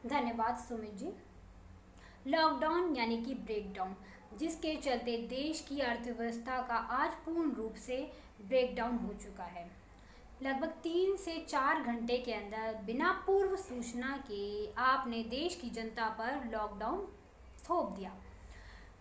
धन्यवाद सुमित जी। लॉकडाउन यानी कि ब्रेकडाउन, जिसके चलते देश की अर्थव्यवस्था का आज पूर्ण रूप से ब्रेकडाउन हो चुका है। लगभग 3 से 4 घंटे के अंदर बिना पूर्व सूचना के आपने देश की जनता पर लॉकडाउन थोप दिया।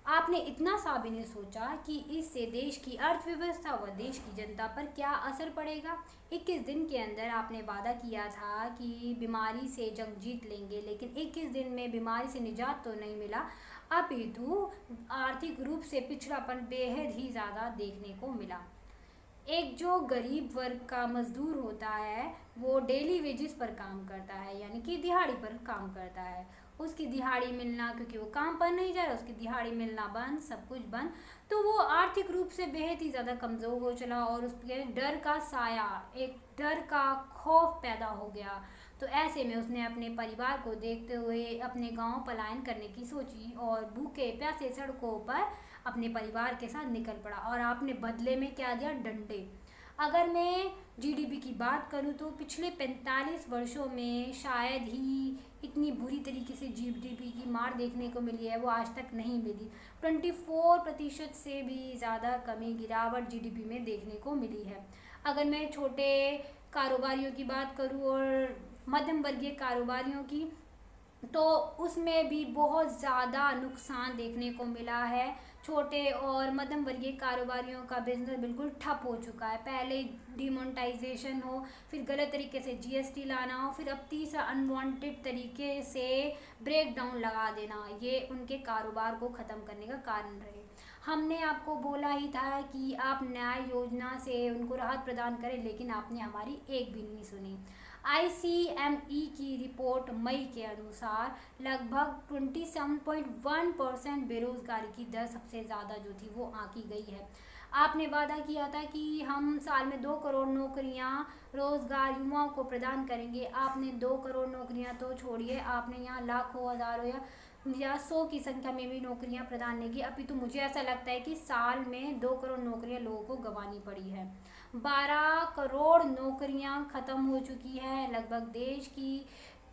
आपने इतना सा भी नहीं सोचा कि इससे देश की अर्थव्यवस्था व देश की जनता पर क्या असर पड़ेगा। 21 दिन के अंदर आपने वादा किया था कि बीमारी से जंग जीत लेंगे, लेकिन 21 दिन में बीमारी से निजात तो नहीं मिला, अपितु आर्थिक रूप से पिछड़ापन बेहद ही ज़्यादा देखने को मिला। एक जो गरीब वर्ग का मजदूर होता है वो डेली वेजेस पर काम करता है, यानी कि दिहाड़ी पर काम करता है। उसकी दिहाड़ी मिलना, क्योंकि वो काम पर नहीं जा रहा, उसकी दिहाड़ी मिलना बंद, सब कुछ बंद, तो वो आर्थिक रूप से बेहद ही ज़्यादा कमज़ोर हो चला और उसके डर का साया, एक डर का खौफ पैदा हो गया। तो ऐसे में उसने अपने परिवार को देखते हुए अपने गांव पलायन करने की सोची और भूखे प्यासे सड़कों पर अपने परिवार के साथ निकल पड़ा। और आपने बदले में क्या दिया? डंडे। अगर मैं जीडीपी की बात करूं तो पिछले 45 वर्षों में शायद ही इतनी बुरी तरीके से जीडीपी की मार देखने को मिली है, वो आज तक नहीं मिली। 24% से भी ज़्यादा कमी, गिरावट जीडीपी में देखने को मिली है। अगर मैं छोटे कारोबारियों की बात करूं और मध्यम वर्गीय कारोबारियों की, तो उसमें भी बहुत ज़्यादा नुकसान देखने को मिला है। छोटे और मध्यम वर्गीय कारोबारियों का बिजनेस बिल्कुल ठप हो चुका है। पहले डिमोनेटाइजेशन हो, फिर गलत तरीके से जीएसटी लाना हो, फिर अब तीसरा अनवांटेड तरीके से ब्रेक डाउन लगा देना, ये उनके कारोबार को ख़त्म करने का कारण रहे। हमने आपको बोला ही था कि आप न्याय योजना से उनको राहत प्रदान करें, लेकिन आपने हमारी एक भी नहीं सुनी। आईसीएमई की रिपोर्ट मई के अनुसार लगभग 27.1% बेरोजगारी की दर सबसे ज़्यादा जो थी वो आंकी गई है। आपने वादा किया था कि हम साल में 2 करोड़ नौकरियां रोजगार युवाओं को प्रदान करेंगे। आपने 2 करोड़ नौकरियां तो छोड़िए, आपने यहाँ लाखों, हजारों या 100 की संख्या में भी नौकरियां प्रदान नहीं की। अभी तो मुझे ऐसा लगता है कि साल में 2 करोड़ नौकरियां लोगों को गंवानी पड़ी है। 12 करोड़ नौकरियां खत्म हो चुकी है। लगभग देश की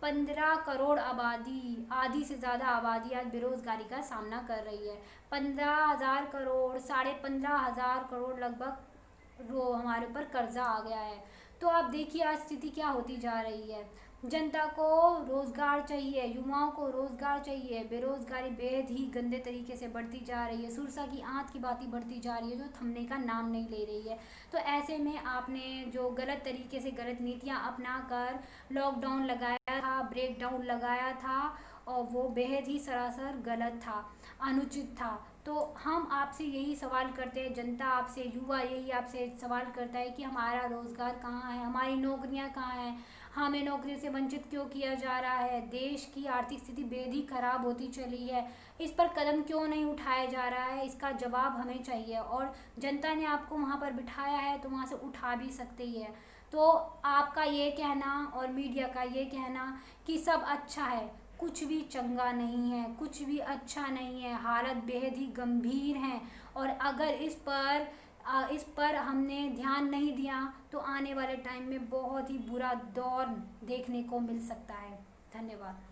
15 करोड़ आबादी, आधी से ज़्यादा आबादी आज बेरोजगारी का सामना कर रही है। 15,000 करोड़, 15,500 करोड़ लगभग रो हमारे ऊपर कर्जा आ गया है। तो आप देखिए आज स्थिति क्या होती जा रही है। जनता को रोज़गार चाहिए, युवाओं को रोज़गार चाहिए, बेरोज़गारी बेहद ही गंदे तरीके से बढ़ती जा रही है। सुरसा की आंत की बाती बढ़ती जा रही है, जो थमने का नाम नहीं ले रही है। तो ऐसे में आपने जो गलत तरीके से गलत नीतियां अपना कर लॉकडाउन लगाया था, ब्रेक डाउन लगाया था, और वो बेहद ही सरासर गलत था, अनुचित था। तो हम आपसे यही सवाल करते हैं, जनता आपसे, युवा यही आपसे सवाल करता है कि हमारा रोज़गार कहाँ है, हमारी नौकरियाँ कहाँ हैं, हमें नौकरी से वंचित क्यों किया जा रहा है, देश की आर्थिक स्थिति बेहद ही खराब होती चली है, इस पर कदम क्यों नहीं उठाया जा रहा है, इसका जवाब हमें चाहिए। और जनता ने आपको वहाँ पर बिठाया है तो वहाँ से उठा भी सकती है। तो आपका ये कहना और मीडिया का ये कहना कि सब अच्छा है, कुछ भी चंगा नहीं है, कुछ भी अच्छा नहीं है, हालत बेहद ही गंभीर है। और अगर इस पर हमने ध्यान नहीं दिया तो आने वाले टाइम में बहुत ही बुरा दौर देखने को मिल सकता है। धन्यवाद।